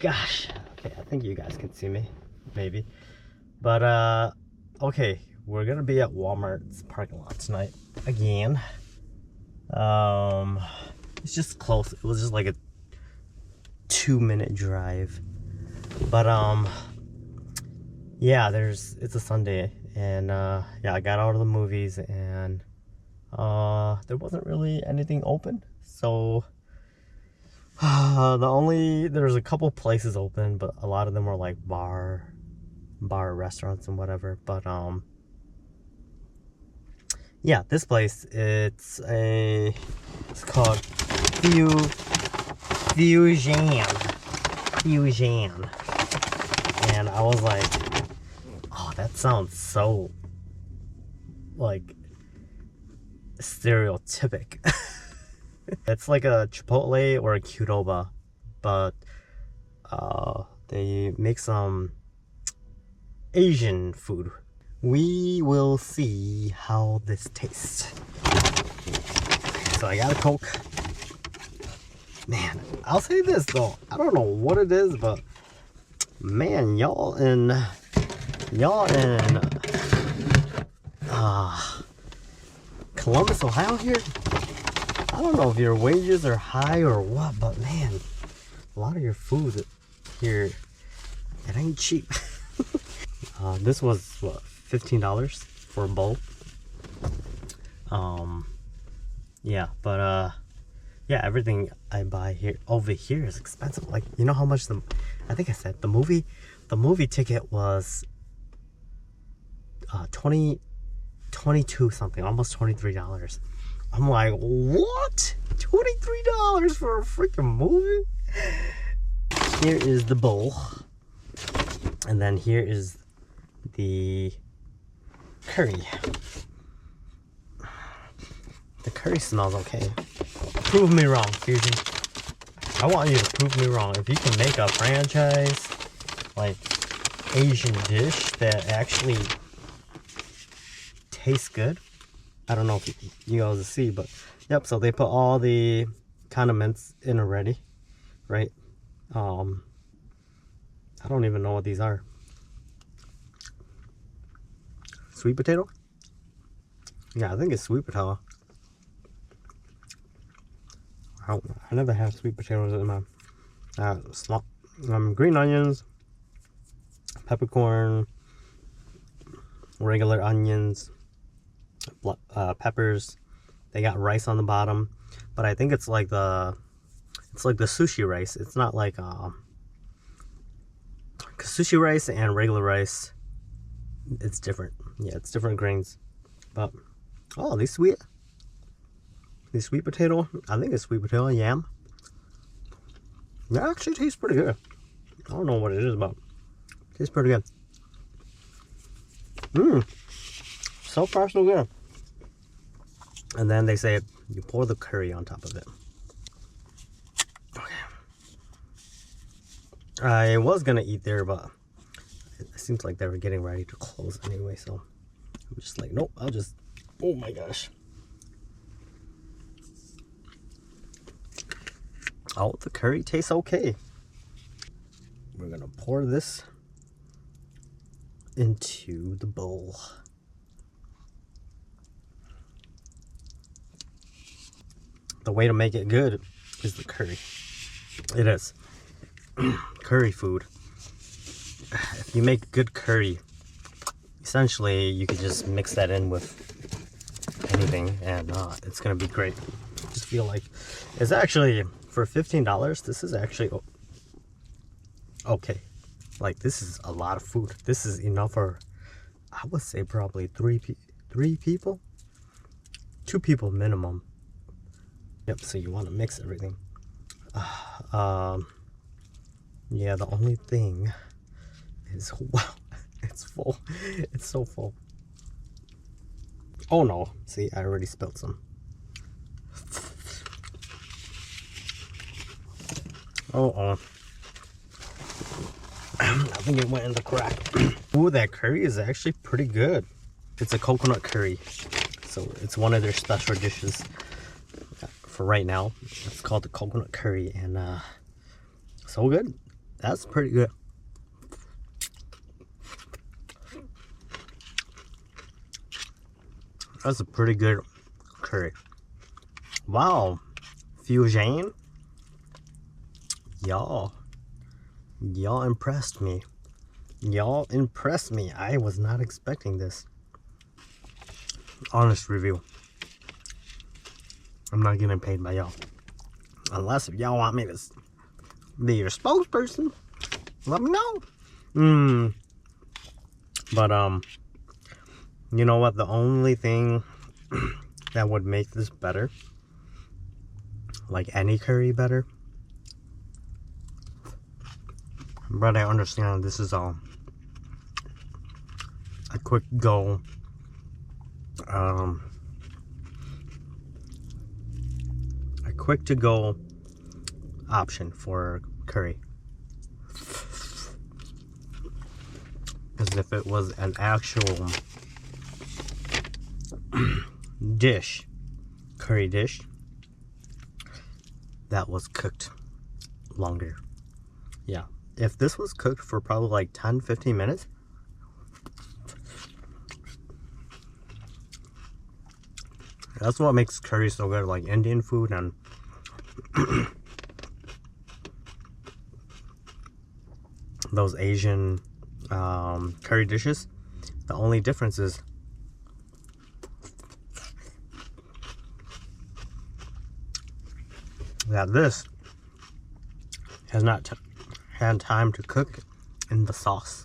gosh. Okay, I think you guys can see me, maybe. But okay, we're gonna be at Walmart's parking lot tonight again. It's just close. It was just like a 2-minute drive. But yeah, it's a Sunday, and yeah, I got out of the movies, and there wasn't really anything open, so there's a couple places open, but a lot of them were like bar restaurants and whatever. But yeah, this place, it's called Fusion. And I was like, oh, that sounds so like stereotypic. It's like a Chipotle or a Qdoba, but they make some Asian food. We will see how this tastes. So I got a Coke. Man, I'll say this though, I don't know what it is, but man, y'all in Columbus, Ohio here, I don't know if your wages are high or what, but man, a lot of your food here, it ain't cheap. This was what, $15 for a bowl. Yeah, but yeah, everything I buy here over here is expensive. Like, you know how much I think I said the movie ticket was 22 something, almost $23. I'm like, what? $23 for a freaking movie? Here is the bowl, and then here is the curry. The curry smells okay. Prove me wrong, Fusion. I want you to prove me wrong. If you can make a franchise, like, Asian dish that actually tastes good. I don't know if you guys will see, but yep, so they put all the condiments in already, right? I don't even know what these are. Sweet potato? Yeah, I think it's sweet potato. I never had sweet potatoes in my green onions, peppercorn, regular onions, peppers. They got rice on the bottom, but I think it's like the sushi rice. It's not like sushi rice and regular rice. It's different. Yeah, it's different grains. But oh, these sweet potato. I think it's sweet potato yam. That actually tastes pretty good. I don't know what it is, but it tastes pretty good. So far so good. And then they say you pour the curry on top of it. Okay. I was gonna eat there, but it seems like they were getting ready to close anyway, so I'm just like, nope, I'll just, oh my gosh. Oh, the curry tastes okay. We're gonna pour this into the bowl. The way to make it good is the curry. It is. Curry food. If you make good curry, essentially you could just mix that in with anything, and it's gonna be great. Just feel like it's actually, for $15, this is actually okay. Like, this is a lot of food. This is enough for, I would say, probably three people, 2 people minimum. Yep. So you want to mix everything. Yeah. The only thing is, wow, it's full. It's so full. Oh no! See, I already spilled some. I think it went in the crack. Ooh, that curry is actually pretty good. It's a coconut curry, so it's one of their special dishes for right now. It's called the coconut curry, and so good. That's pretty good. That's a pretty good curry. Wow. Fusion. Y'all impressed me. Y'all impressed me. I was not expecting this. Honest review. I'm not getting paid by y'all. Unless if y'all want me to be your spokesperson, let me know. But you know what? The only thing that would make this better, like any curry better, but I understand this is a quick go, a quick to go option for curry. Because if it was an actual dish, curry dish, that was cooked longer. Yeah, if this was cooked for probably like 10-15 minutes, that's what makes curry so good. Like Indian food and those Asian curry dishes, the only difference is that this has not had time to cook in the sauce.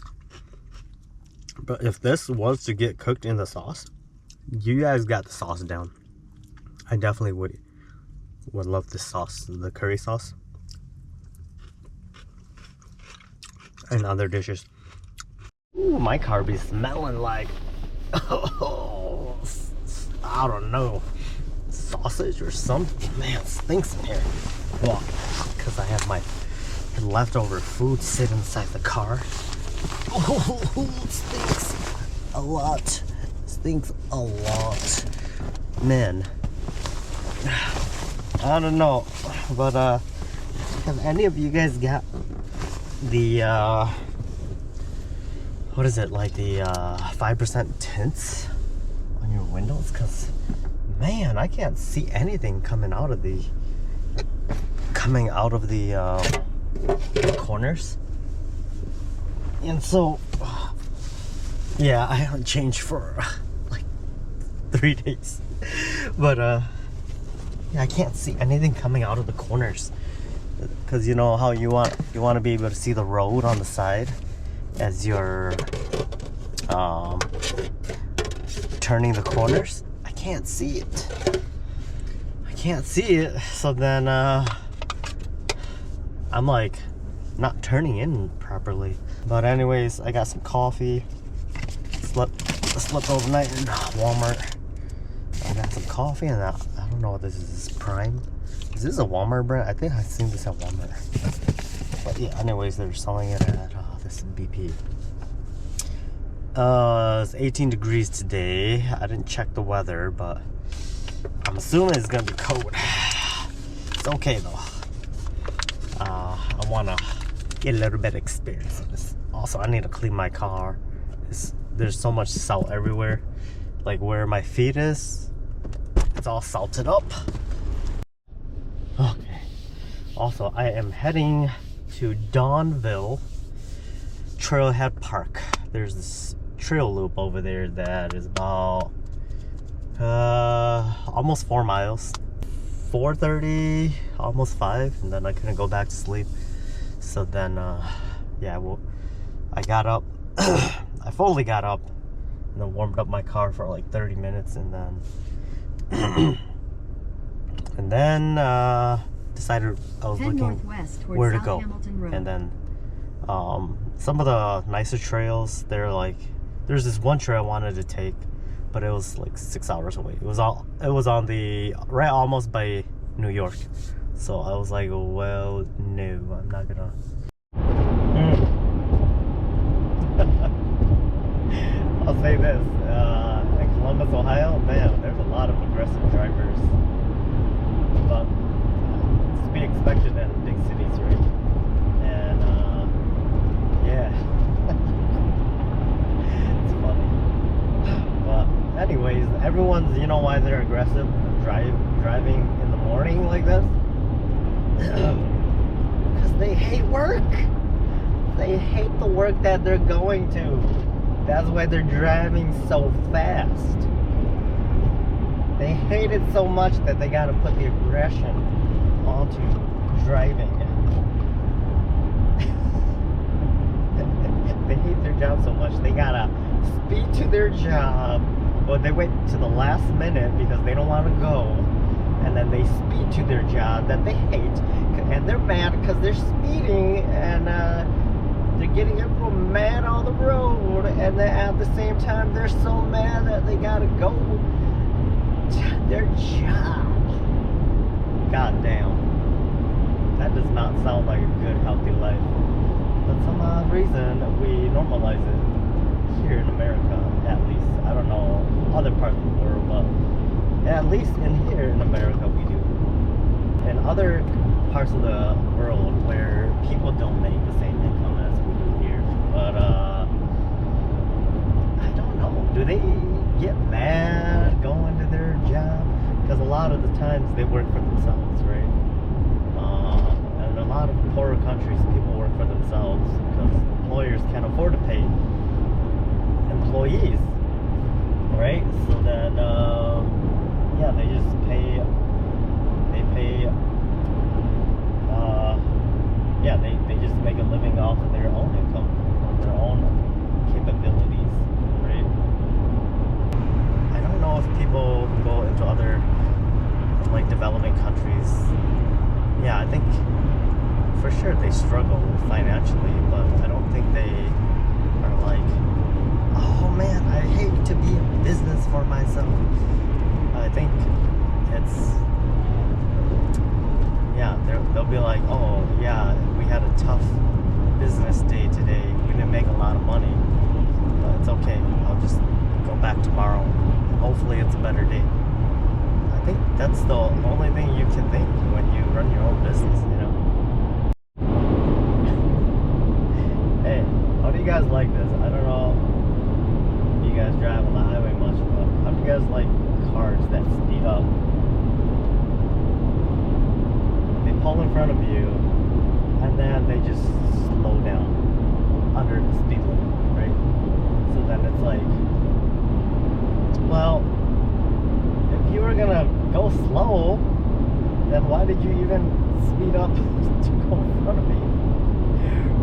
But if this was to get cooked in the sauce, you guys got the sauce down. I definitely would love this sauce, the curry sauce, and other dishes. Ooh, my car be smelling like, oh, I don't know, sausage or something. Man, it stinks in here. Well, because I have my leftover food sit inside the car. Oh, it stinks a lot. Stinks a lot. Man, I don't know, but have any of you guys got the what is it, like the 5% tints on your windows? Because man, I can't see anything coming out of the corners. And so yeah, I haven't changed for like 3 days, but yeah, I can't see anything coming out of the corners, because you know how you want to be able to see the road on the side as you're turning the corners. I can't see it. So then I'm like not turning in properly. But anyways, I got some coffee. Slept overnight in Walmart. I got some coffee, and I don't know what this is. Is this Prime? Is this a Walmart brand? I think I've seen this at Walmart. But yeah, anyways, they're selling it at this BP. It's 18 degrees today. I didn't check the weather, but I'm assuming it's gonna be cold. It's okay though. I wanna get a little bit of experience in this. Also, I need to clean my car. There's so much salt everywhere. Like where my feet is, it's all salted up. Okay. Also, I am heading to Doanville Trailhead Park. There's this trail loop over there that is about almost 4 miles. 4:30, almost 5, and then I couldn't go back to sleep. So then yeah, well, I got up. I fully got up and then warmed up my car for like 30 minutes, and then decided I was looking where to go. And then some of the nicer trails, there's this one trail I wanted to take, but it was like 6 hours away. It was on the right almost by New York. So I was like, well, no, I'm not gonna. I'll say this, in Columbus, Ohio, man, there's a lot of aggressive drivers, but it's to be expected in big cities, right? And everyone's, you know why they're aggressive driving in the morning like this? Because they hate work. They hate the work that they're going to. That's why they're driving so fast. They hate it so much that they gotta put the aggression onto driving. They hate their job so much they gotta speed to their job, or they wait to the last minute because they don't want to go, and then they speed to their job that they hate, and they're mad because they're speeding, and they're getting everyone mad on the road, and then at the same time they're so mad that they gotta go to their job. God damn, that does not sound like a good healthy life. But some odd reason we normalize it here in America, at least. I don't know other parts of the world, but at least in here in America we do. In other parts of the world where people don't make the same income as we do here, but I don't know. Do they get mad going to their job? Because a lot of the times they work for themselves, right? And a lot of poorer countries, people work for themselves because employers can't afford to pay employees, right? So that yeah, they just pay. Yeah, they just make a living off of their own income, or their own capabilities, right? I don't know if people who go into other like developing countries, yeah, I think for sure they struggle financially, but I don't think they are like, oh man, I hate to be in business for myself. I think it's, yeah, they'll be like, oh yeah, we had a tough business day today, we didn't make a lot of money, but it's okay, I'll just go back tomorrow, hopefully it's a better day. I think that's the only thing you can think when you run your own business, you know. Hey, how do you guys like this? I don't know if you guys drive on the highway much, but how do you guys like cars that speed up? They pull in front of you, and then they just slow down under the speed limit, right? So then it's like, well, if you were gonna go slow, then why did you even speed up to go in front of me?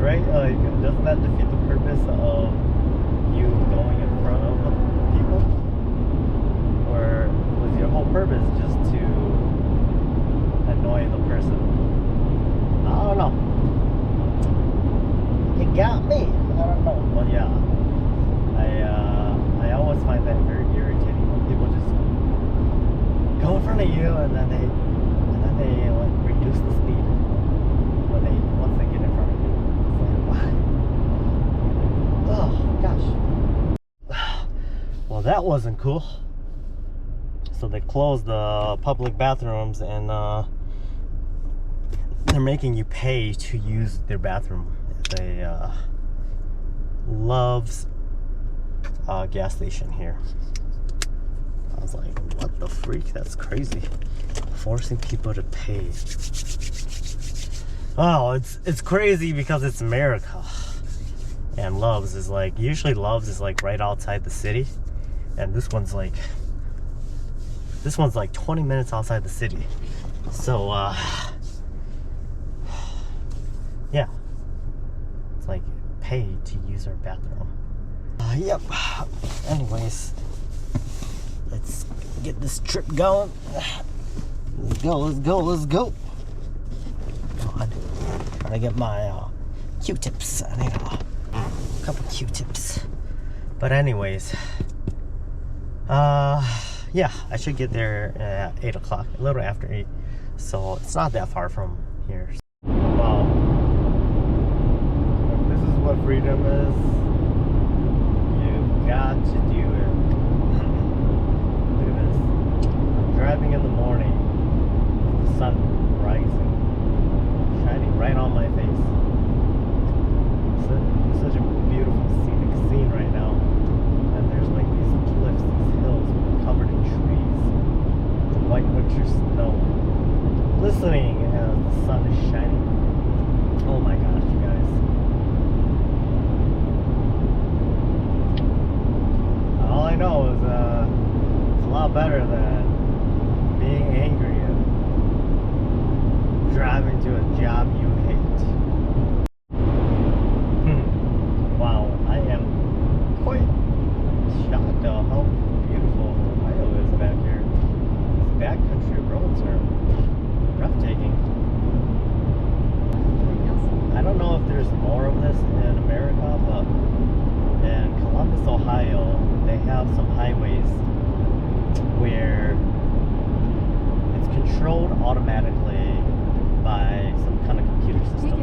Right? Like, doesn't that defeat the purpose of you going in front of people? Or was your whole purpose just to annoy the person? I don't know. It got me. I don't know. But yeah, I always find that very irritating when people just go in front of you and then they like reduce the speed once they get in front of you. It's like, why? Oh gosh. Well, that wasn't cool. So they closed the public bathrooms, and they're making you pay to use their bathroom. It's a Love's gas station here. I was like, what the freak? That's crazy. Forcing people to pay. Oh, it's crazy because it's America. And Love's is like, usually Love's is like right outside the city. And this one's like 20 minutes outside the city. So, yeah. It's like pay to use our bathroom. Yep. Anyways, let's get this trip going. Let's go. Come on. Trying to get my Q-tips. I need a couple Q-tips. But anyways, yeah, I should get there at 8 o'clock, a little after 8. So it's not that far from here. Wow. If this is what freedom is, you got to do it. Look at this. I'm driving in the morning, the sun rising, shining right on my face. It's such a beautiful scenic scene right now. And there's like these cliffs, these hills covered in window, listening as the sun is shining. Oh my gosh, you guys. All I know is it's a lot better than being angry and driving to a job you hate. Wow, I am quite shocked at how beautiful Ohio is back here. These backcountry roads are breathtaking. I don't know if there's more of this in America, but in Columbus, Ohio, they have some highways where it's controlled automatically by some kind of computer system.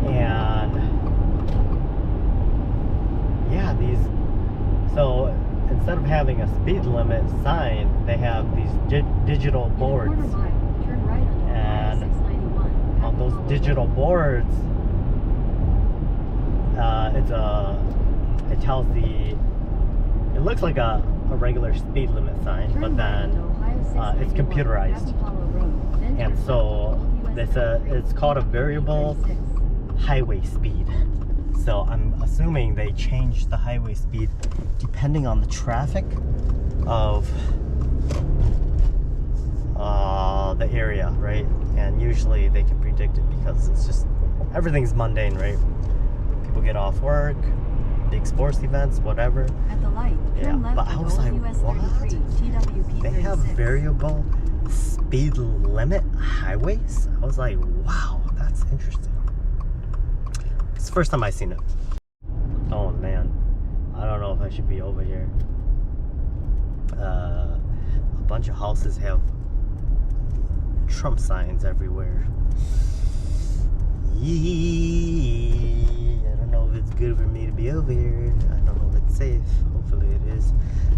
And yeah, so instead of having a speed limit sign, they have these digital boards. And on those digital boards, it looks like a regular speed limit sign, but then it's computerized. And so it's called a variable highway speed. So I'm assuming they change the highway speed depending on the traffic of the area, right? And usually they can predict it because it's just everything's mundane, right? People get off work, big sports events, whatever. At the light, yeah, but I was like, what? They have variable speed limit highways? I was like, wow, that's interesting. It's the first time I've seen it. Oh man, I don't know if I should be over here. A bunch of houses have Trump signs everywhere. I don't know if it's good for me to be over here. I don't know if it's safe. Hopefully it is.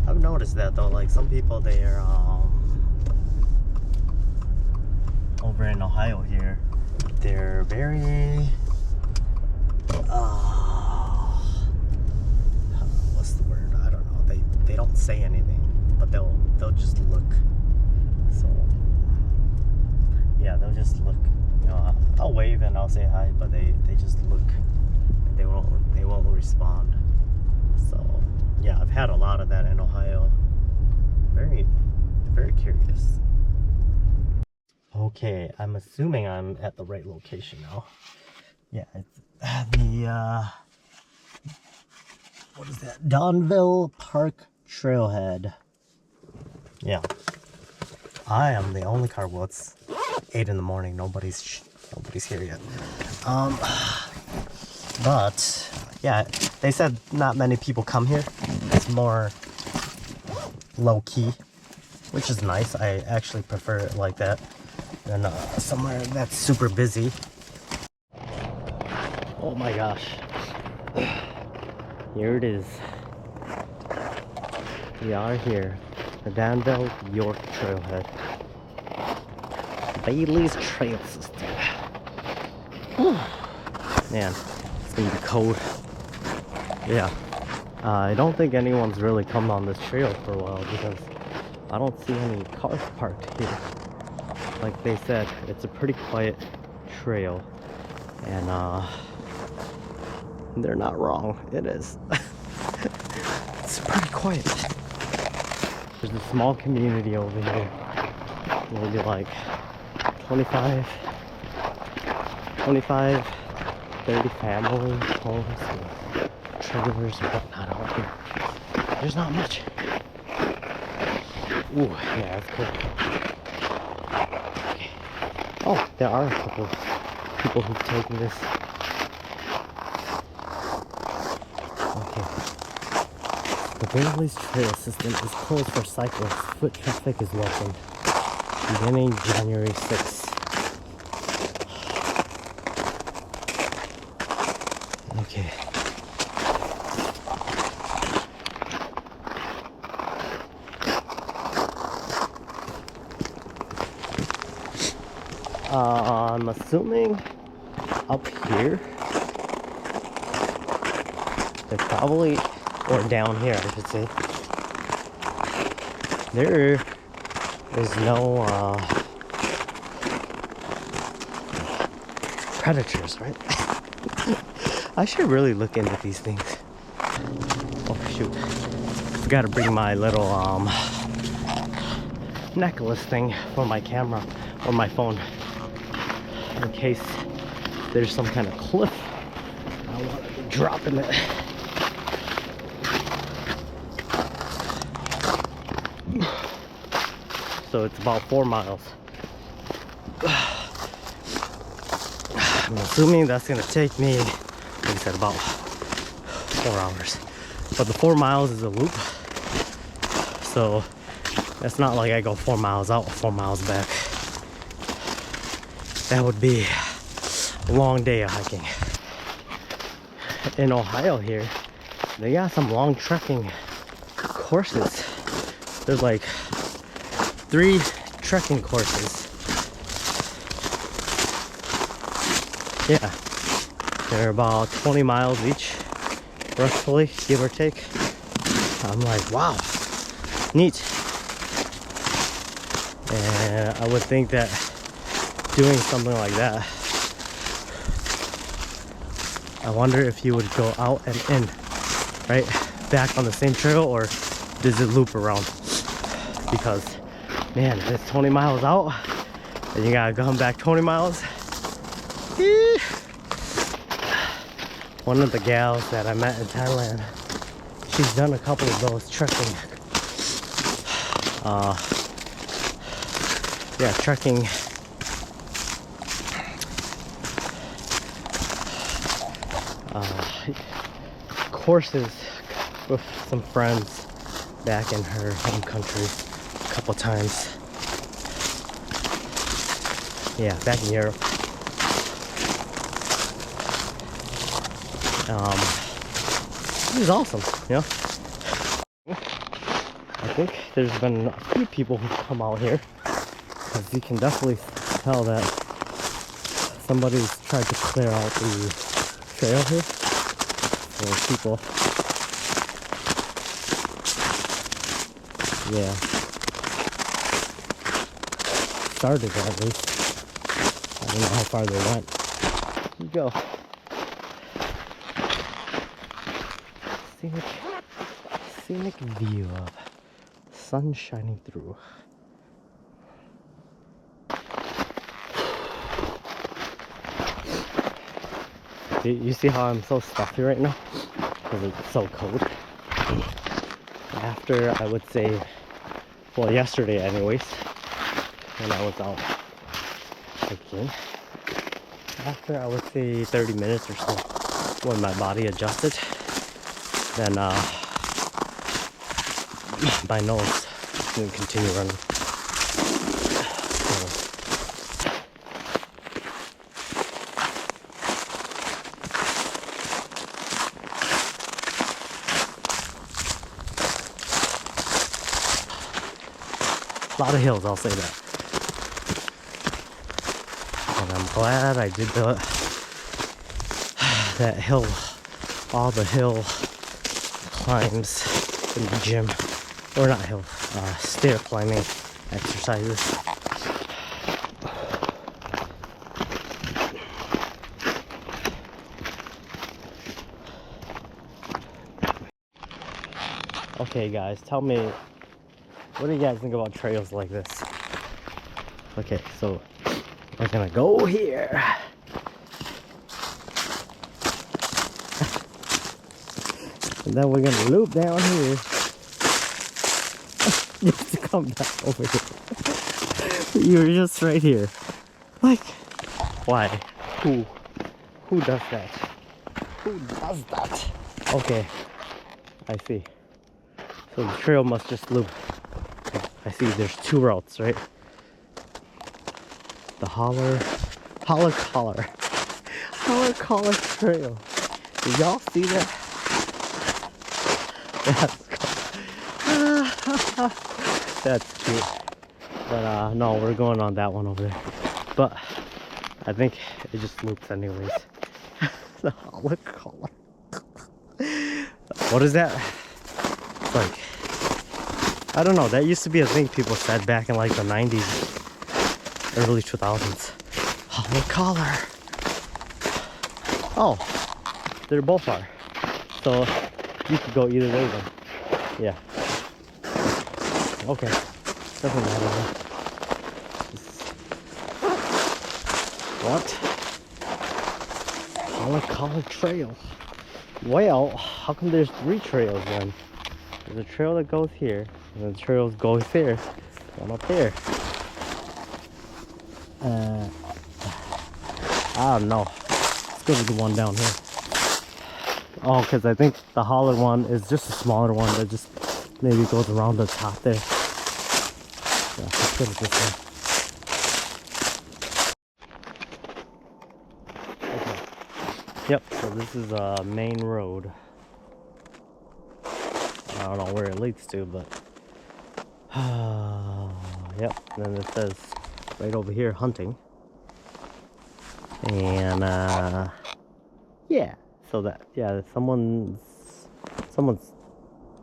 I've noticed that though, like some people, they are over in Ohio here, they're very what's the word? I don't know. They don't say anything, but they'll just look. So yeah, they'll just look. You know, I'll wave and I'll say hi, but they just look. They won't respond. So yeah, I've had a lot of that in Ohio. Very, very curious. Okay, I'm assuming I'm at the right location now. Yeah, it's the what is that? Doanville Park Trailhead. Yeah, I am the only car. Well, it's 8 in the morning. Nobody's here yet. But yeah, they said not many people come here. It's more low key, which is nice. I actually prefer it like that than somewhere that's super busy. Oh my gosh. Here it is. We are here. The Doanville York Trailhead. Bailey's Trail System. Man, it's gonna be cold. Yeah. I don't think anyone's really come on this trail for a while because I don't see any cars parked here. Like they said, it's a pretty quiet trail. And they're not wrong. It is. It's pretty quiet. There's a small community over here. Maybe like 25, 30 families, homes, and trailers and whatnot out here. There's not much. Ooh, yeah, that's cool. Okay. Oh, there are a couple people who've taken this. Okay. The Bailey's Trail System is closed for cyclists. Foot traffic is welcome. Beginning January 6th. Okay. I'm assuming up here, they're probably, or down here I should say, they're There's no predators, right? I should really look into these things. Oh shoot. Forgot to bring my little necklace thing for my camera or my phone in case there's some kind of cliff. I don't want to be dropping it. So it's about 4 miles. I'm assuming that's gonna take me, like I said, about 4 hours. But the 4 miles is a loop. So it's not like I go 4 miles out, 4 miles back. That would be a long day of hiking. In Ohio here, they got some long trekking courses. There's like 3 trekking courses. Yeah, they're about 20 miles each, roughly, give or take. I'm like, wow, neat. And I would think that doing something like that, I wonder if you would go out and in, right, back on the same trail, or does it loop around? Because, man, if it's 20 miles out, and you gotta come back 20 miles. One of the gals that I met in Thailand, she's done a couple of those trekking. Trekking. Courses with some friends back in her home country a couple times. Yeah, back in Europe. It was awesome, you know. I think there's been a few people who come out here, because you can definitely tell that somebody's tried to clear out the trail here for people. Yeah, started at least. I don't know how far they went. Here you go. Scenic view of sun shining through. You see how I'm so stuffy right now? Because it's so cold. After, I would say, well, yesterday anyways, when I was out hiking, after I would say 30 minutes or so, when my body adjusted, then my nose is going to continue running. A lot of hills, I'll say that. And I'm glad I did that hill, all the hill climbs in the gym, or not hill, stair climbing exercises. Okay guys, tell me, what do you guys think about trails like this? Okay, so we're gonna go here. And then we're gonna loop down here. Just to come back over here. You're just right here. Like, why? Who does that? Who does that? Okay, I see. So the trail must just loop. I see there's 2 routes, right? The Holler Collar Trail. Did y'all see that? That's cute. But no, we're going on that one over there. But I think it just loops anyways. The Holler Collar. What is that? It's like I don't know, that used to be a thing people said back in like the 90s, early 2000s. Hollow collar. Oh, they both are. So you could go either way then. Yeah. Okay. Doesn't matter. What? Hollow collar trail. Well, how come there's 3 trails then? There's a trail that goes here, and the trail goes there, one up there. I don't know. Let's go to the one down here. Oh, because I think the holler one is just a smaller one that just maybe goes around the top there. Yeah, let's go to this one. Okay. Yep, so this is a main road. I don't know where it leads to, but yep. And then it says right over here, hunting. And yeah. So that, yeah, someone's.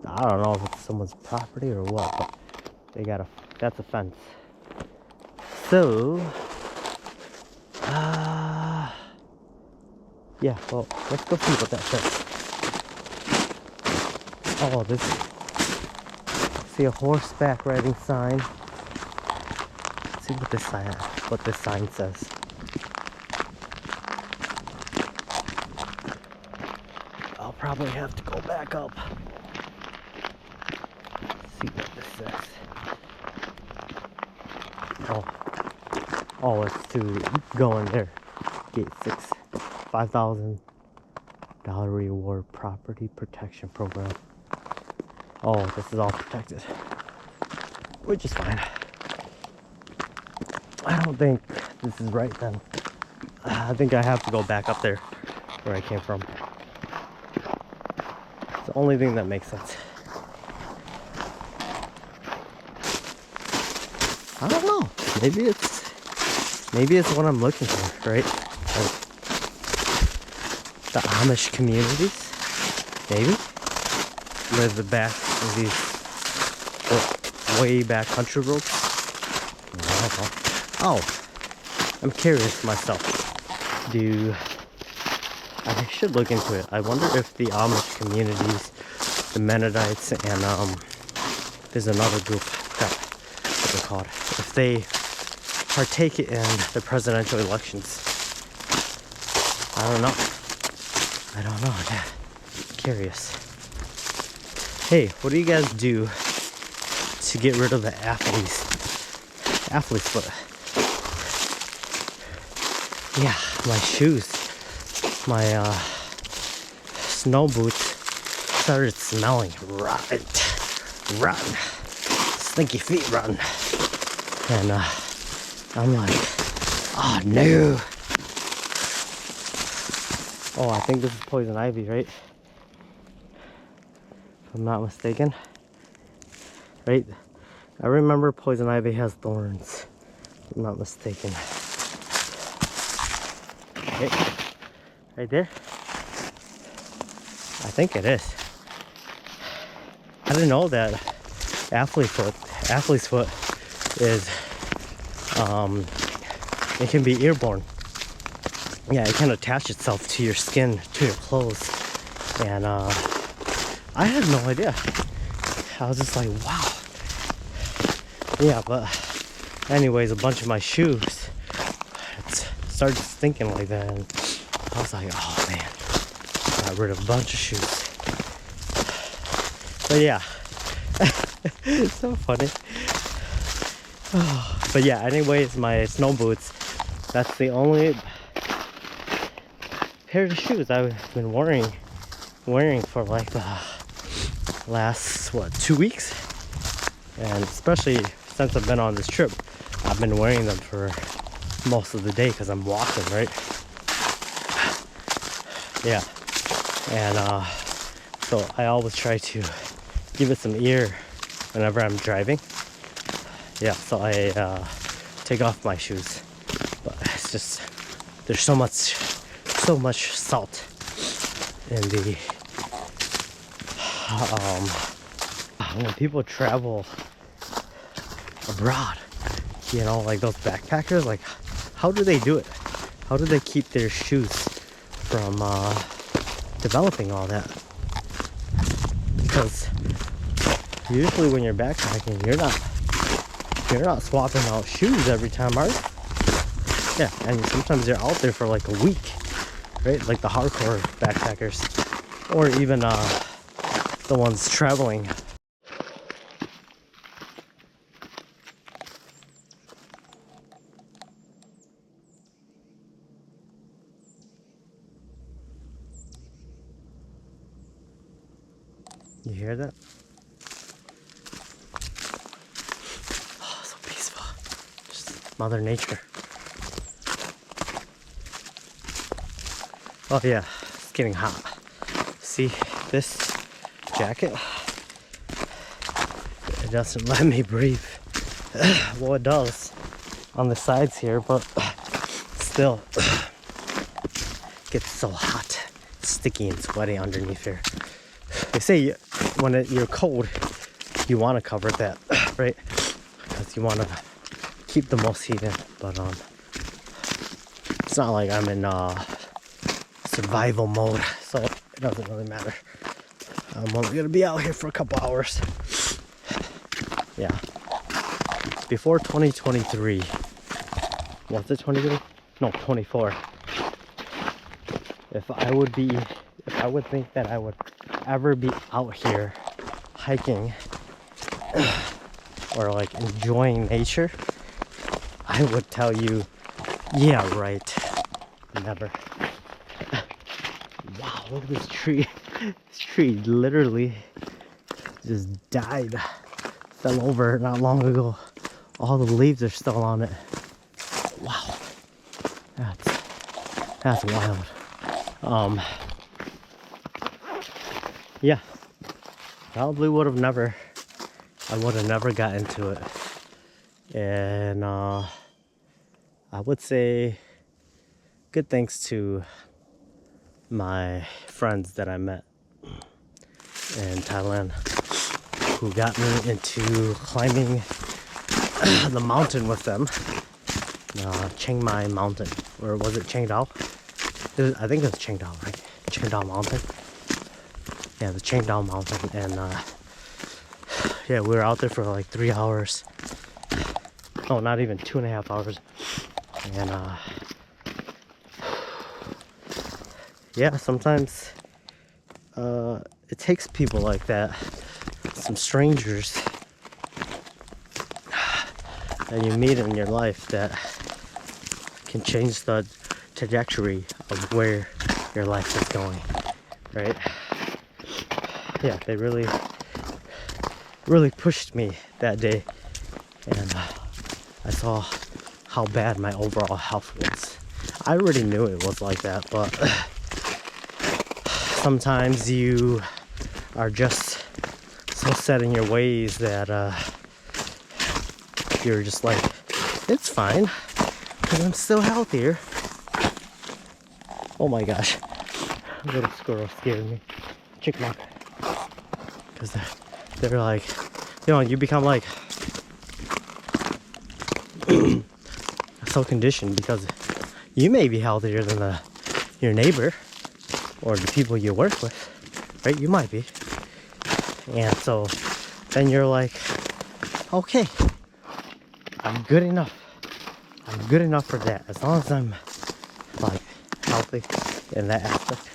I don't know if it's someone's property or what, but they got that's a fence. So yeah. Well, let's go see what that says. Oh, this. See a horseback riding sign. Let's see what this sign says. I'll probably have to go back up. See what this says. Oh, it's to go in there. Gate 6, $5,000 reward property protection program. Oh, this is all protected, which is fine. I don't think this is right then. I think I have to go back up there where I came from. It's the only thing that makes sense. I don't know. Maybe it's what I'm looking for, right? Like the Amish communities, maybe. Live the back of these way back country roads. Oh, I'm curious myself. I should look into it. I wonder if the Amish communities, the Mennonites, and there's another group that what they're called. If they partake in the presidential elections. I don't know. Yeah. Curious. Hey, what do you guys do to get rid of the athlete's foot? Yeah, my shoes, my snow boots started smelling rotten, stinky feet rotten, and I'm like, oh no. Oh, I think this is poison ivy, right? If I'm not mistaken. Right? I remember poison ivy has thorns. If I'm not mistaken. Okay. Right there? I think it is. I didn't know that athlete's foot is, it can be airborne. Yeah, it can attach itself to your skin, to your clothes. And I had no idea. I was just like, wow. Yeah, but anyways, a bunch of my shoes started stinking like that. And I was like, oh man, got rid of a bunch of shoes. But yeah, it's so funny. But yeah, anyways, my snow boots, that's the only pair of shoes I've been wearing for like the last 2 weeks, and especially since I've been on this trip, I've been wearing them for most of the day because I'm walking, right? Yeah, and so I always try to give it some air whenever I'm driving. Yeah, so I take off my shoes, but it's just there's so much salt in the when people travel abroad, you know, like those backpackers, like how do they do it? How do they keep their shoes from developing all that? Because usually when you're backpacking, you're not swapping out shoes every time, are you? Yeah, and sometimes you're out there for like a week, right? Like the hardcore backpackers, or even the ones traveling. You hear that? Oh, so peaceful. Just Mother Nature. Oh yeah, it's getting hot. See this jacket? It doesn't let me breathe. Well, it does on the sides here, but still gets so hot, sticky and sweaty underneath here. They say when you're cold, you want to cover that, right? Because you want to keep the most heat in. But it's not like I'm in survival mode, so it doesn't really matter. I'm only gonna be out here for a couple hours. Yeah. Before 2023, was it 23? No, 24. If I would think that I would ever be out here hiking or like enjoying nature, I would tell you, yeah, right. Never. Wow, look at this tree. This tree literally just died. Fell over not long ago. All the leaves are still on it. Wow. That's wild. Yeah. Probably would have never got into it. And I would say good thanks to my friends that I met in Thailand who got me into climbing the mountain with them. Chiang Mai Mountain, or was it Chiang Dao? I think it was Chiang Dao, right? Chiang Dao Mountain. Yeah, the Chiang Dao Mountain, and yeah, we were out there for like 3 hours. Oh, not even 2.5 hours. And yeah, sometimes it takes people like that, some strangers that you meet in your life that can change the trajectory of where your life is going, right? Yeah, they really pushed me that day, and I saw how bad my overall health was. I already knew it was like that, but sometimes you are just so set in your ways that you're just like, it's fine, because I'm still healthier. Oh my gosh, a little squirrel scared me. Chickmuck. Because they're like, you know, you become like so conditioned because you may be healthier than your neighbor or the people you work with, right? You might be. And so then you're like, okay, I'm good enough. I'm good enough for that. As long as I'm like healthy in that aspect.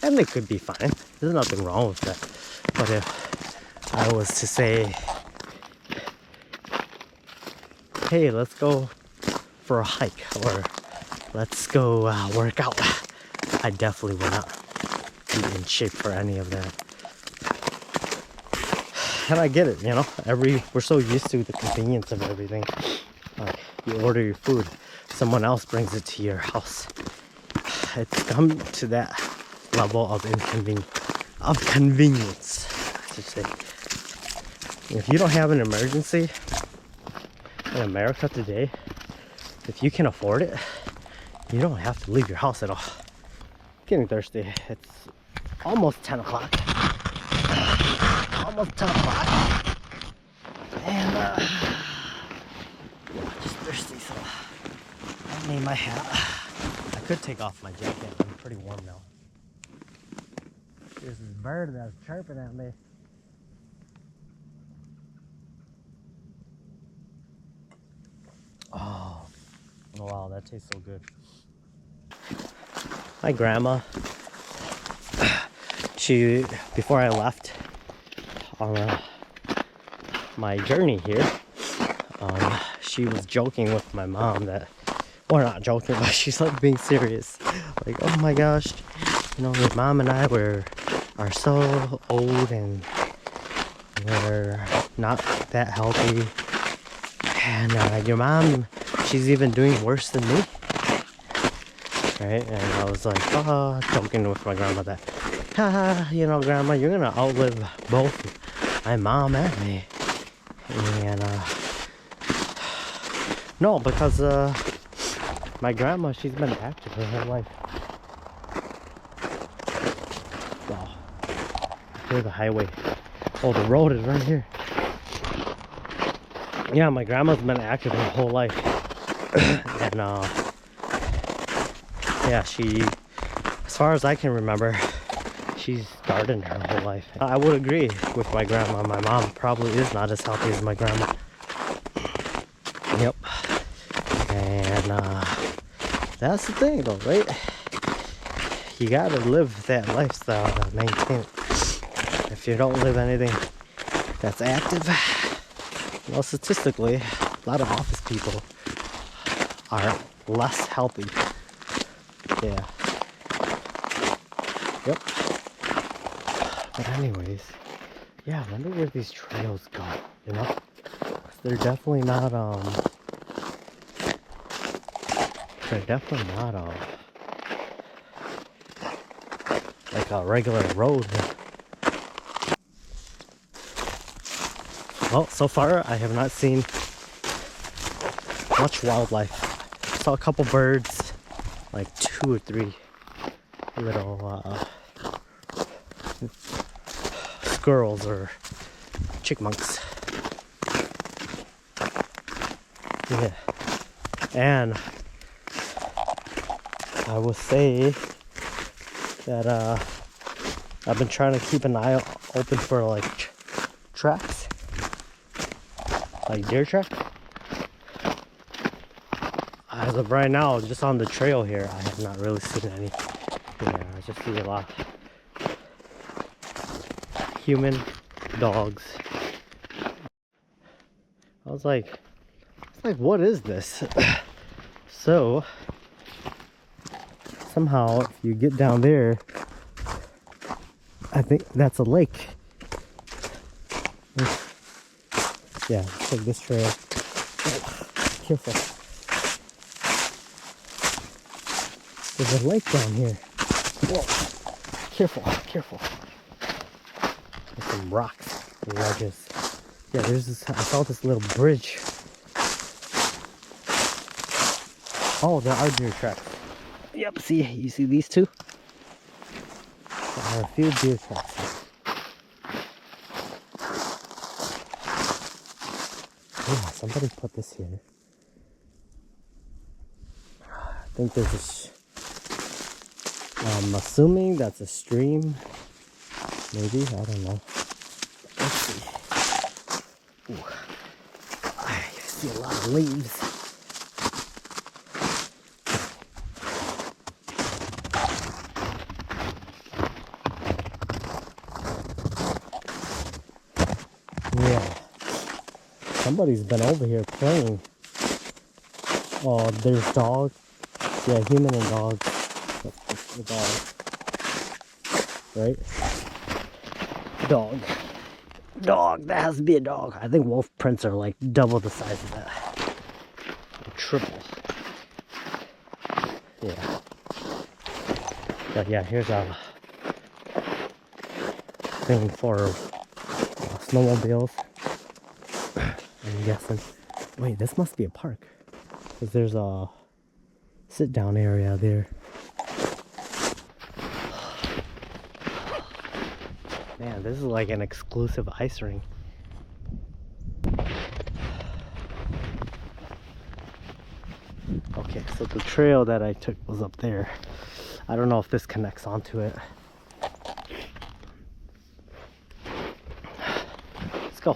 And it could be fine. There's nothing wrong with that. But if I was to say, hey, let's go for a hike or let's go work out, I definitely would not be in shape for any of that. And I get it, you know, we're so used to the convenience of everything. Like, you order your food, someone else brings it to your house. It's come to that level of convenience, I should say. If you don't have an emergency in America today, if you can afford it, you don't have to leave your house at all. Getting thirsty. It's almost 10 o'clock. Love top bottom. And just thirsty, so I need my hat. I could take off my jacket. I'm pretty warm now. There's this bird that's chirping at me. Oh, wow, that tastes so good. My grandma, she, before I left on my journey here, she was joking with my mom that, or not joking, but she's like being serious. Like, oh my gosh, you know, your mom and I are so old and we're not that healthy. And your mom, she's even doing worse than me. Right? And I was like, oh, joking with my grandma that, haha, you know, grandma, you're gonna outlive both my mom and me. And no, because my grandma, she's been active her whole life. Wow. Here's the highway. Oh, the road is right here. Yeah, my grandma's been active her whole life. And yeah, she, as far as I can remember, she's gardened her whole life. I would agree with my grandma. My mom probably is not as healthy as my grandma. Yep. And that's the thing though, right? You gotta live that lifestyle to maintain it. If you don't live anything that's active, well, statistically, a lot of office people are less healthy. Yeah. Yep. But anyways, yeah, I wonder where these trails go, you know? 'Cause they're definitely not, like a regular road. Well, so far, I have not seen much wildlife. Saw a couple birds, like 2 or 3 little squirrels or chipmunks. Yeah, and I will say that I've been trying to keep an eye open for like tracks, like deer tracks. As of right now, just on the trail here, I have not really seen any. Yeah, I just see a lot of human dogs. I was like, what is this? So somehow, if you get down there, I think that's a lake. Yeah, let's take this trail. Oh, careful. There's a lake down here. Whoa. Careful, careful. There's some rocks and ledges. Yeah, there's this, I saw this little bridge. Oh, there are deer tracks. Yep, see, you see these two? There are a few deer tracks here. Yeah, somebody put this here. I think there's this, I'm assuming that's a stream. Maybe, I don't know. Let's see. Ooh. I see a lot of leaves. Yeah. Somebody's been over here playing. Oh, there's dogs. Yeah, human and dogs. That's the dog. Right? Dog. Dog. That has to be a dog. I think wolf prints are like double the size of that. Or triple. Yeah. But yeah, here's a thing for snowmobiles. I'm guessing. Wait, this must be a park. Because there's a sit down area there. Man, this is like an exclusive ice ring. Okay, so the trail that I took was up there. I don't know if this connects onto it. Let's go.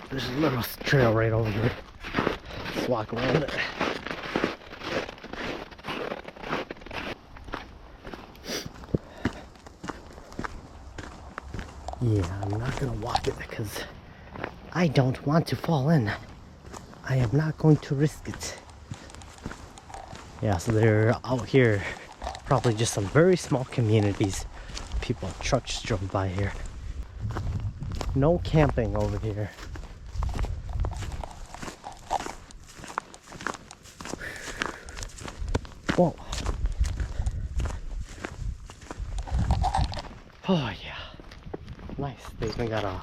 There's a little trail right over here. Let's walk around it. Yeah, I'm not gonna walk it because I don't want to fall in. I am not going to risk it. Yeah, so they're out here. Probably just some very small communities. People, trucks drove by here. No camping over here. Whoa. Oh yeah. Nice. They even got a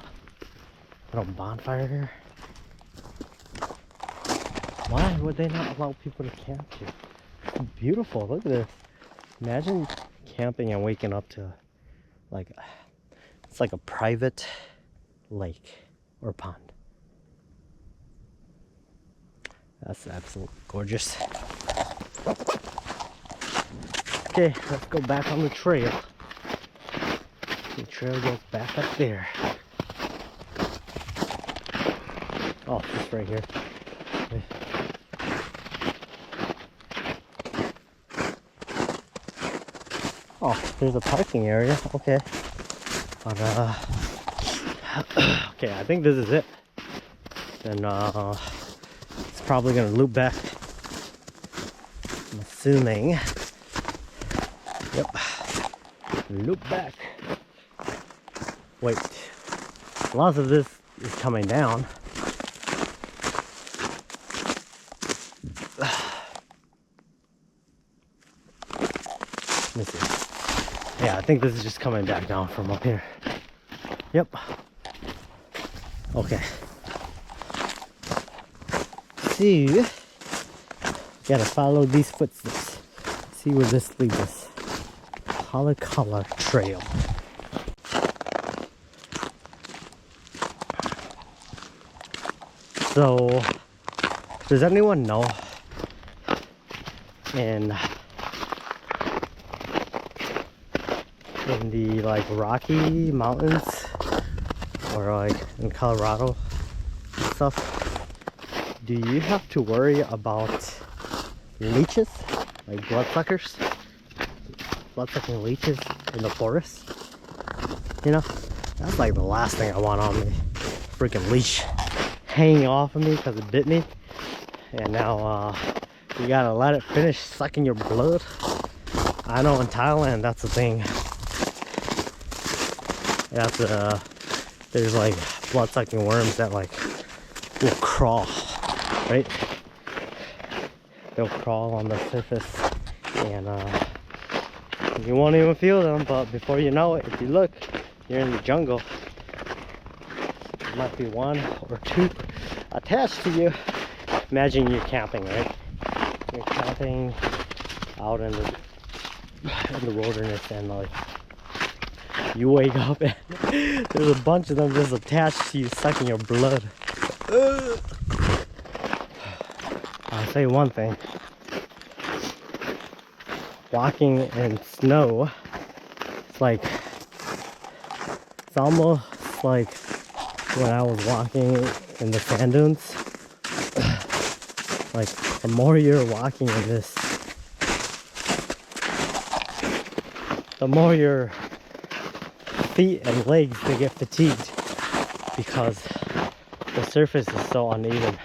little bonfire here. Why would they not allow people to camp here? It's beautiful. Look at this. Imagine camping and waking up to like, it's like a private lake or pond. That's absolutely gorgeous. Okay, let's go back on the trail. The trail goes back up there. Oh, it's right here. Okay. Oh, there's a parking area. Okay. But, okay, I think this is it. Then, it's probably gonna loop back. I'm assuming. Yep. Loop back. Wait. Lots of this is coming down. Let me see. Yeah, I think this is just coming back down from up here. Yep. Okay. So, gotta follow these footsteps. See where this leads us. Color Trail. So, does anyone know in the like Rocky Mountains or like in Colorado and stuff, do you have to worry about leeches, like bloodsuckers, blood-sucking leeches in the forest? You know, that's like the last thing I want on me. Freaking leash hanging off of me because it bit me, and now you gotta let it finish sucking your blood. I know in Thailand that's the thing. That's there's like blood-sucking worms that like will crawl, right? They'll crawl on the surface, and you won't even feel them. But before you know it, if you look, you're in the jungle. There might be one or two attached to you. Imagine you're camping, right? You're camping out in the wilderness, and like you wake up and there's a bunch of them just attached to you, sucking your blood. I'll say one thing. Walking in snow, it's almost like when I was walking in the sand dunes. Like, the more you're walking in this, the more your feet and legs, they get fatigued because the surface is so uneven.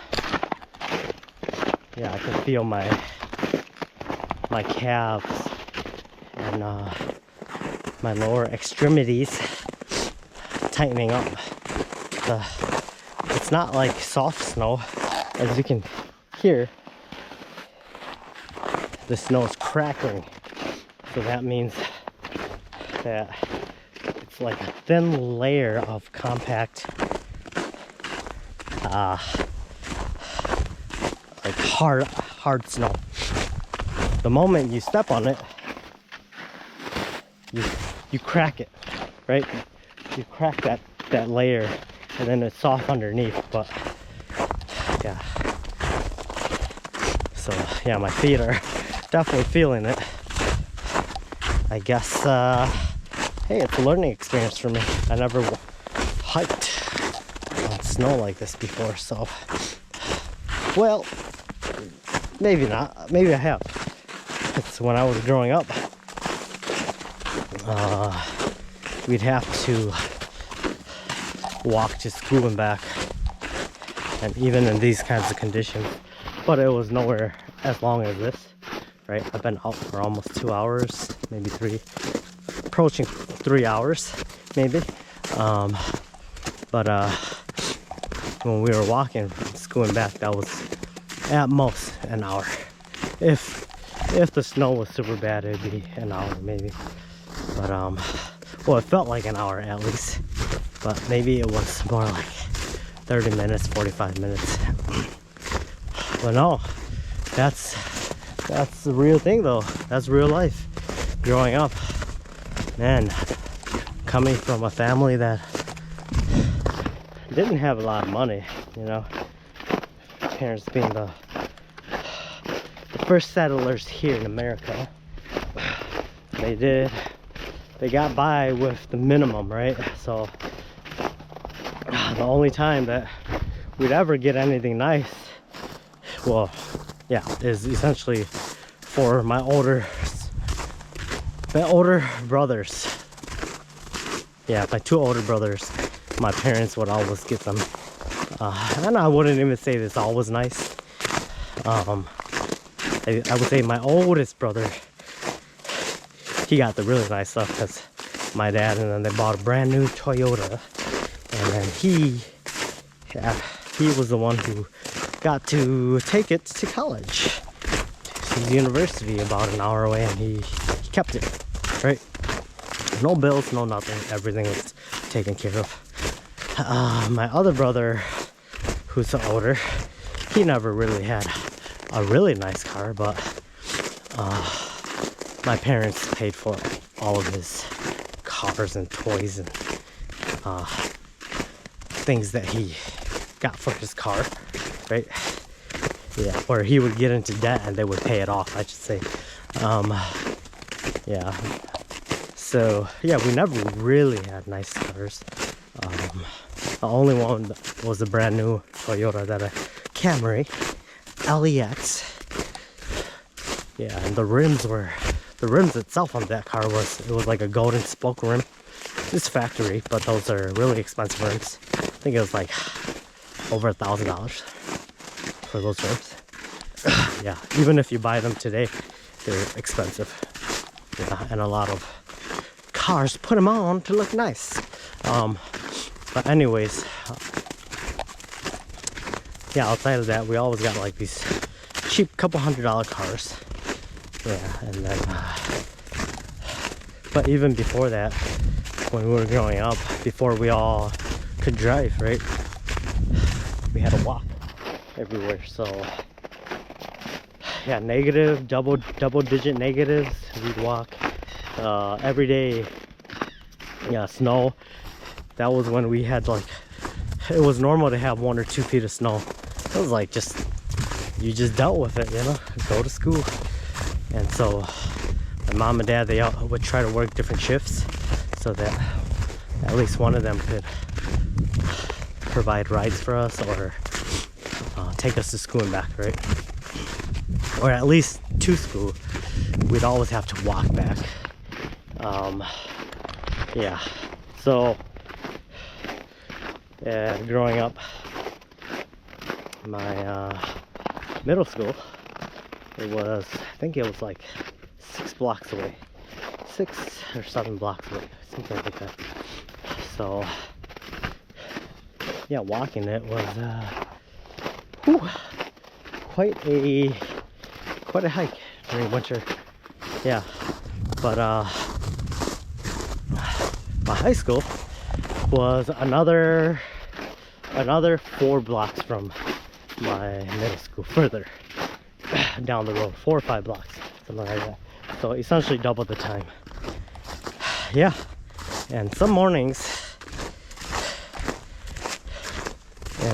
Yeah, I can feel my calves and my lower extremities tightening up. It's not like soft snow, as you can hear. The snow is crackling, so that means that it's like a thin layer of compact, like hard snow. The moment you step on it, you crack it, right? you crack that layer and then it's soft underneath. But yeah, so yeah, my feet are definitely feeling it. I guess hey, it's a learning experience for me. I never hiked on snow like this before, so well, maybe not, maybe I have. It's when I was growing up, we'd have to walk to school and back, and even in these kinds of conditions, but it was nowhere as long as this, right? I've been out for almost 2 hours, maybe 3, approaching 3 hours maybe. But when we were walking from school and back, that was at most an hour. If the snow was super bad, it'd be an hour maybe. But well, it felt like an hour at least, but maybe it was more like 30 minutes, 45 minutes. But no, that's the real thing though. That's real life. Growing up, man, coming from a family that didn't have a lot of money, you know, parents being the first settlers here in America. They got by with the minimum, right? So the only time that we'd ever get anything nice, well, yeah, is essentially for my older brothers. Yeah, my 2 older brothers, my parents would always get them. And I wouldn't even say this always nice. I would say my oldest brother, he got the really nice stuff because my dad, and then they bought a brand new Toyota, and then he was the one who got to take it to college, to the university about an hour away, and he kept it, right? No bills, no nothing, everything was taken care of. My other brother, who's older, he never really had a really nice car, but my parents paid for all of his cars and toys and things that he got for his car, right? Yeah, or he would get into debt and they would pay it off, I should say. Yeah, so yeah, we never really had nice cars. The only one was a brand new Toyota, Camry LEX. Yeah, and the rims itself on that car was like a golden spoke rim. It's factory, but those are really expensive rims. I think it was like over $1,000 for those rims. Yeah, even if you buy them today, they're expensive. Yeah, and a lot of cars put them on to look nice. But anyways, yeah, outside of that, we always got like these cheap couple $100 cars. Yeah, and then but even before that, when we were growing up, before we all could drive, right, we had to walk everywhere. So yeah, double digit negatives, we'd walk every day. Yeah, snow, that was when we had like, it was normal to have 1 or 2 feet of snow. It was like you just dealt with it, you know, go to school. And so my mom and dad, they would try to work different shifts so that at least one of them could provide rides for us, or take us to school and back, right? Or at least to school. We'd always have to walk back. Yeah, so yeah, growing up, my middle school, it was, I think it was like 6 blocks away, 6 or 7 blocks away, something like that. So yeah, walking it was quite a hike during winter. Yeah, but my high school was another 4 blocks from my middle school, further down the road, 4 or 5 blocks, something like that. So essentially double the time. Yeah, and some mornings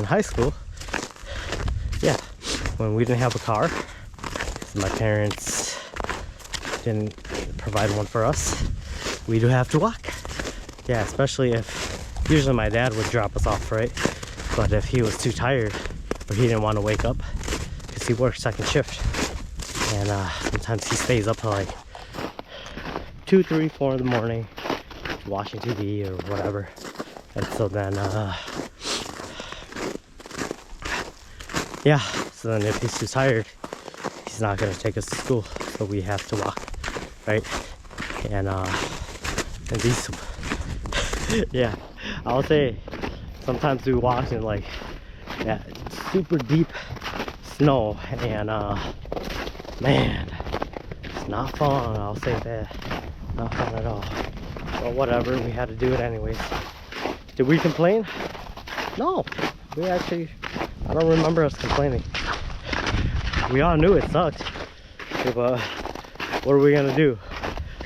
in high school, yeah, when we didn't have a car, because my parents didn't provide one for us, we do have to walk. Yeah, especially if, usually my dad would drop us off, right? But if he was too tired or he didn't want to wake up, because he works second shift, and sometimes he stays up till like 2, 3, 4 in the morning watching TV or whatever. And so then yeah, so then if he's too tired, he's not gonna take us to school, so we have to walk, right? And these yeah, I'll say sometimes we walk in like that super deep snow, and man, it's not fun. I'll say that, not fun at all. But whatever, we had to do it anyways. Did we complain? No, we actually, I don't remember us complaining. We all knew it sucked, but what are we gonna do?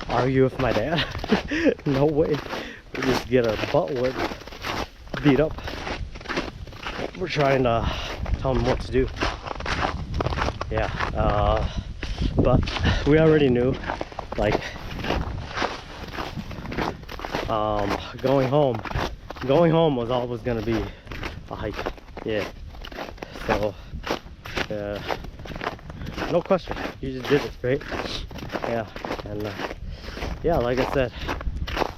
Argue with my dad? No way. We just get our butt whipped, beat up. We're trying to tell him what to do. Yeah, but we already knew, like, going home was always gonna be a hike. Yeah, so no question, you just did it, right? Yeah, and yeah, like I said,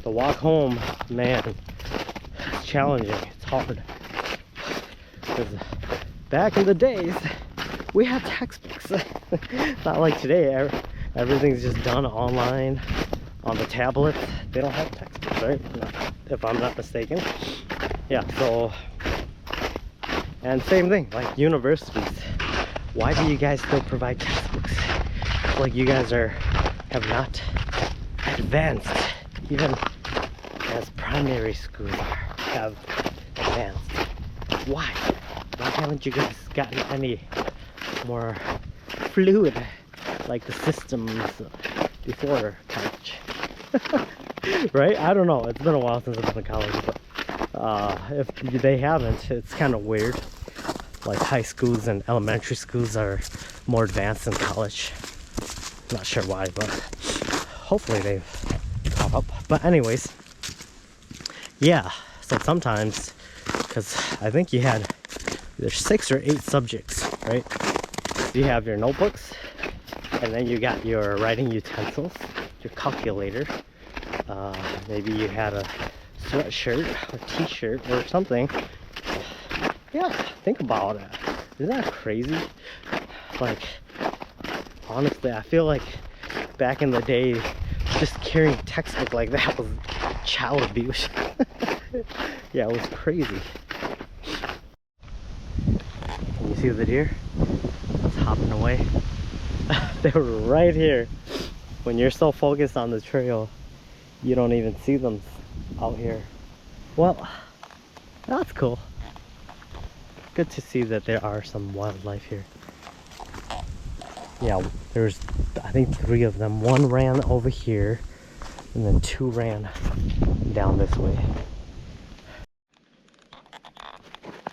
the walk home, man, it's challenging, it's hard, because back in the days we had textbooks. Not like today, everything's just done online on the tablet. They don't have textbooks, right? If I'm not mistaken. Yeah, so, and same thing, like universities. Why do you guys still provide textbooks? It's like you guys have not advanced, even as primary schools have advanced. Why haven't you guys gotten any more fluid like the systems before college? Right? I don't know, it's been a while since I've been to college, but if they haven't, it's kind of weird. Like high schools and elementary schools are more advanced than college. Not sure why, but hopefully they've caught up. But anyways, yeah, so sometimes, because I think there's 6 or 8 subjects, right? You have your notebooks, and then you got your writing utensils, your calculator, maybe you had a sweatshirt or t-shirt or something. Yeah, think about it. Isn't that crazy? Like, honestly, I feel like back in the day, just carrying a textbook like that was child abuse. Yeah, it was crazy. Can you see the deer? It's hopping away. They were right here. When you're so focused on the trail, you don't even see them out here. Well, that's cool. Good to see that there are some wildlife here. Yeah, there's, I think 3 of them. 1 ran over here, and then 2 ran down this way.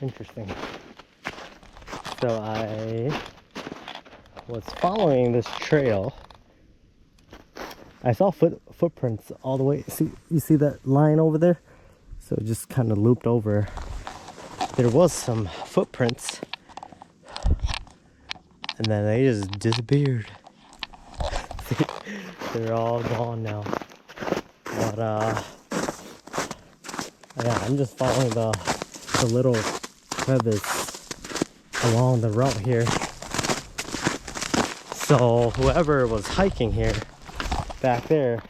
Interesting. So I was following this trail. I saw footprints all the way. See, you see that line over there? So it just kind of looped over. There was some footprints, and then they just disappeared. See, they're all gone now. But yeah, I'm just following the little crevice along the route here. So whoever was hiking here back there,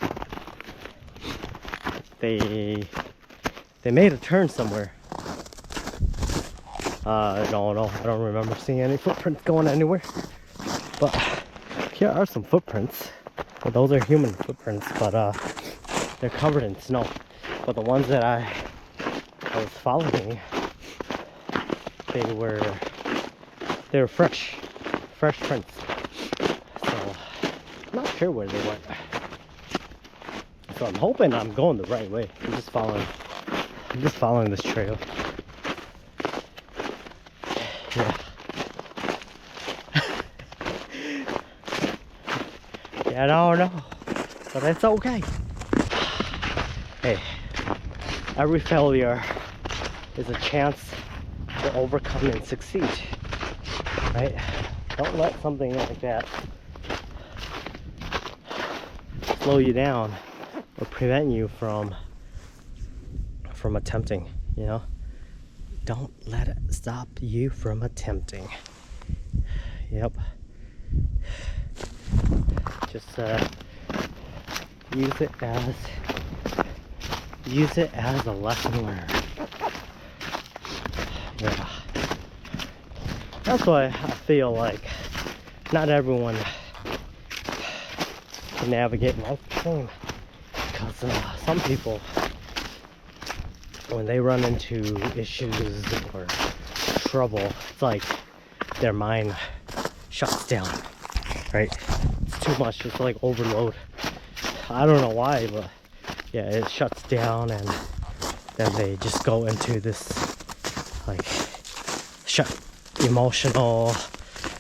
they made a turn somewhere. I don't know. I don't remember seeing any footprints going anywhere. But here are some footprints. Well, those are human footprints, but they're covered in snow. But the ones that I was following, they were fresh prints. So I'm not sure where they went. So I'm hoping I'm going the right way. I'm just following this trail. I don't know, but it's okay. Hey, every failure is a chance to overcome and succeed, right? Don't let something like that slow you down or prevent you from attempting, you know? Don't let it stop you from attempting. Yep. Just use it as a lesson learned. Yeah. That's why I feel like not everyone can navigate life the same. Because some people, when they run into issues or trouble, it's like their mind shuts down, right? It's too much, it's like overload. I don't know why, but yeah, it shuts down, and then they just go into this like emotional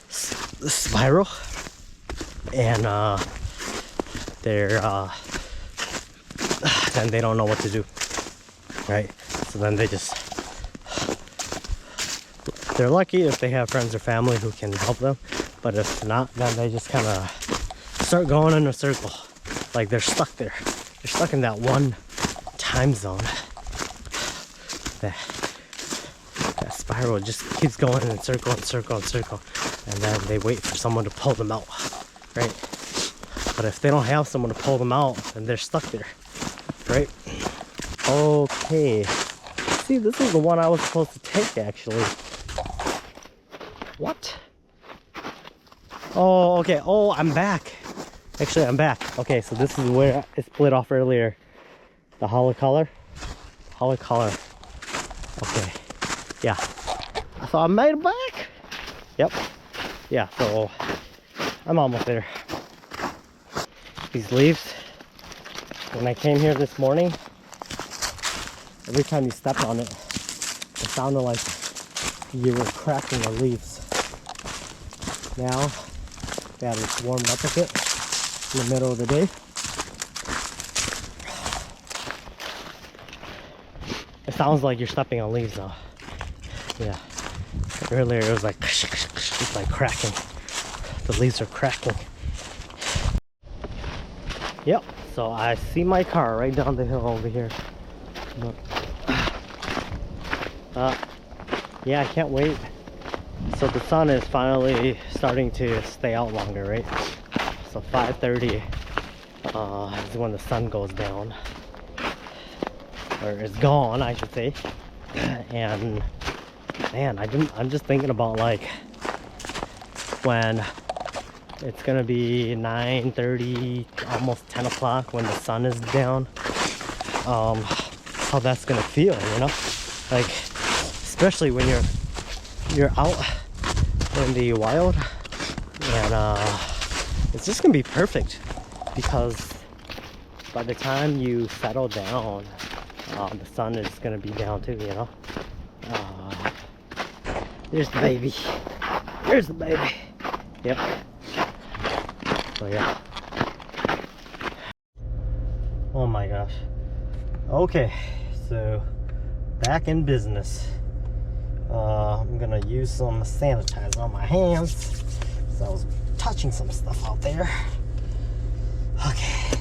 spiral, and then they don't know what to do, right? So then they're lucky if they have friends or family who can help them, but if not, then they just kind of start going in a circle. Like they're stuck there. They're stuck in that one time zone. That spiral just keeps going in circle and circle and circle, and then they wait for someone to pull them out, right? But if they don't have someone to pull them out, then they're stuck there, right? Okay. See, this is the one I was supposed to take, actually. What? Oh, okay. Oh, I'm back. Actually, I'm back. Okay, so this is where it split off earlier. The hollow color. Hollow color. Okay. Yeah. So I made it back. Yep. Yeah, so I'm almost there. These leaves, when I came here this morning, every time you stepped on it, it sounded like you were cracking the leaves. Now that it's warmed up a bit in the middle of the day, it sounds like you're stepping on leaves now. Yeah. Earlier it was like, it's like cracking. The leaves are cracking. Yep, so I see my car right down the hill over here. Yeah, I can't wait. So the sun is finally starting to stay out longer, right? So 5:30 is when the sun goes down. Or is gone, I should say. And man, I'm just thinking about like when it's gonna be 9:30, almost 10 o'clock when the sun is down. How that's gonna feel, you know? Like, especially when you're out in the wild, and it's just gonna be perfect, because by the time you settle down, the sun is gonna be down too, you know? There's the baby. There's the baby. Yep. So yeah. Oh my gosh. Okay, so back in business. I'm gonna use some sanitizer on my hands, so I was touching some stuff out there. Okay,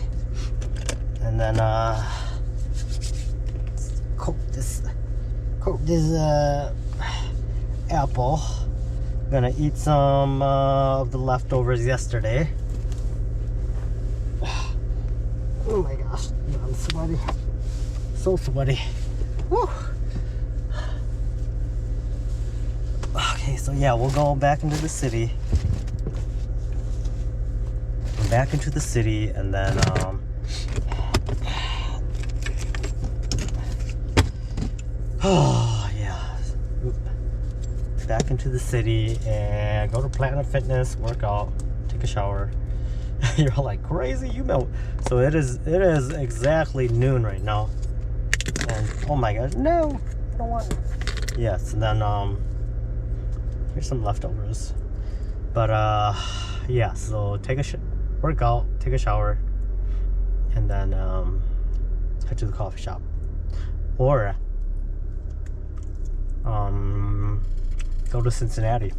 and then coat this apple. Gonna eat some of the leftovers yesterday. Oh my gosh, I'm sweaty. So sweaty. Woo. Okay, so yeah, we'll go back into the city. And then oh yeah. Back into the city and go to Planet Fitness, work out, take a shower. You're like, crazy, you know. So it is exactly noon right now. And oh my gosh, no, I don't want. Yes, and then here's some leftovers. But yeah, so take a work out, take a shower, and then head to the coffee shop. Or go to Cincinnati.